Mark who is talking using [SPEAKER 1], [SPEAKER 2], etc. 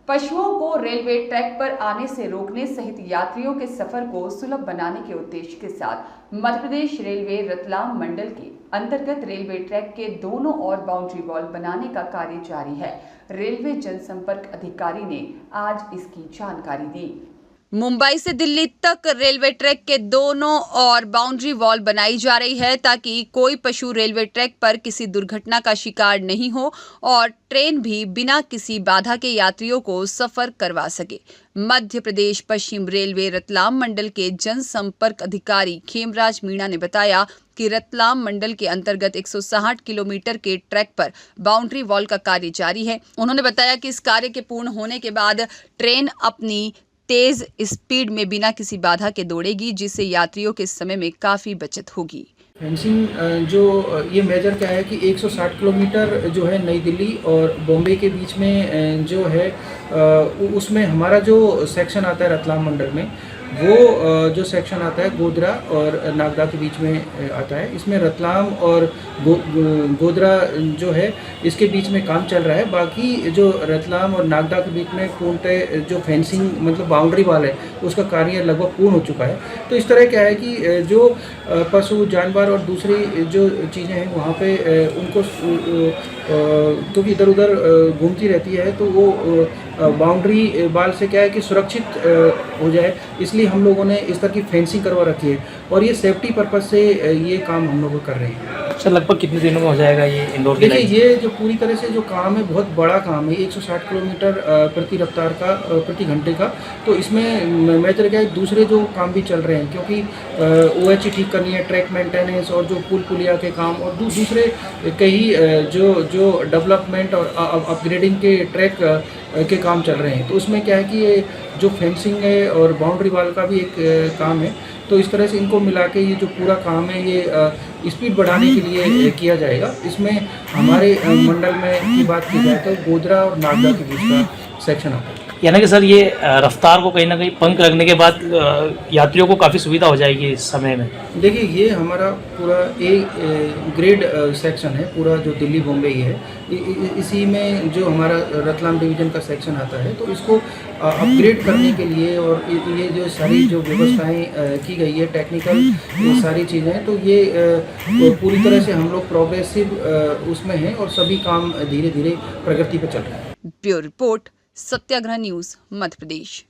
[SPEAKER 1] पशुओं को railway track पर आने से रोकने सहित यात्रियों के सफर को सुलभ बनाने के उद्देश्य के साथ मध्य प्रदेश रेलवे रतलाम मंडल के अंतर्गत रेलवे ट्रैक के दोनों ओर बाउंड्री वॉल बनाने का कार्य जारी है। रेलवे जनसंपर्क अधिकारी ने आज इसकी जानकारी दी। मुंबई से दिल्ली तक रेलवे ट्रैक के दोनों ओर बाउंड्री वॉल बनाई जा रही है ताकि कोई पशु रेलवे ट्रैक पर किसी दुर्घटना का शिकार नहीं हो और ट्रेन भी बिना किसी बाधा के यात्रियों को सफर करवा सके। मध्य प्रदेश पश्चिम रेलवे रतलाम मंडल के जनसंपर्क अधिकारी खेमराज मीणा ने बताया कि रतलाम मंडल के अंतर्गत 160 किलोमीटर के ट्रैक पर बाउंड्री वॉल का कार्य जारी है। उन्होंने बताया कि इस कार्य के पूर्ण होने के बाद ट्रेन अपनी तेज स्पीड में बिना किसी बाधा के दौड़ेगी, जिससे यात्रियों के समय में काफ़ी बचत होगी।
[SPEAKER 2] फेंसिंग जो ये मेजर क्या है कि 160 किलोमीटर जो है नई दिल्ली और बॉम्बे के बीच में जो है उसमें हमारा जो सेक्शन आता है रतलाम मंडल में वो जो सेक्शन आता है गोधरा और नागदा के बीच में आता है। इसमें रतलाम और गोधरा जो है इसके बीच में काम चल रहा है। बाकी जो रतलाम और नागदा के बीच में पूर्णतः जो फेंसिंग मतलब बाउंड्री वाल है उसका कार्य लगभग पूर्ण हो चुका है। तो इस तरह क्या है कि जो पशु जानवर और दूसरी जो चीज़ें हैं वहाँ पे उनको क्योंकि इधर उधर घूमती रहती है तो वो बाउंड्री वाल से क्या है कि सुरक्षित हो जाए, इसलिए हम लोगों ने इस तरह की फेंसिंग करवा रखी है और ये सेफ्टी पर्पज़ से ये काम हम लोग कर रहे हैं।
[SPEAKER 3] अच्छा, लगभग कितने दिनों में हो जाएगा ये इंदौर की?
[SPEAKER 2] देखिए, ये जो पूरी तरह से जो काम है बहुत बड़ा काम है, 160 किलोमीटर प्रति रफ्तार का प्रति घंटे का। तो इसमें मेजर क्या है दूसरे जो काम भी चल रहे हैं क्योंकि OH ठीक करनी है, ट्रैक मेंटेनेंस और जो पुल पुलिया के काम और दूसरे कई जो डेवलपमेंट और अपग्रेडिंग के ट्रैक के काम चल रहे हैं। तो उसमें क्या है कि ये जो फेंसिंग है और बाउंड्री वाल का भी एक काम है। तो इस तरह से इनको मिला के ये जो पूरा काम है ये स्पीड बढ़ाने के लिए किया जाएगा। इसमें हमारे मंडल में की बात की जाए तो गोधरा और नागदा के बीच का सेक्शन आता है।
[SPEAKER 3] यानी कि सर ये रफ्तार को कहीं ना कहीं पंख लगने के बाद यात्रियों को काफ़ी सुविधा हो जाएगी इस समय में।
[SPEAKER 2] देखिए, ये हमारा पूरा ग्रेड सेक्शन है, पूरा जो दिल्ली बॉम्बे ही है। इसी में जो हमारा रतलाम डिवीज़न का सेक्शन आता है तो इसको अपग्रेड करने के लिए और ये जो सारी जो व्यवस्थाएं की गई है टेक्निकल सारी चीज़ें, तो ये पूरी तरह से हम लोग प्रोग्रेसिव उसमें हैं और सभी काम धीरे धीरे प्रगति पर चल रहे हैं।
[SPEAKER 1] ब्यूरो रिपोर्ट, सत्याग्रह न्यूज़, मध्य प्रदेश।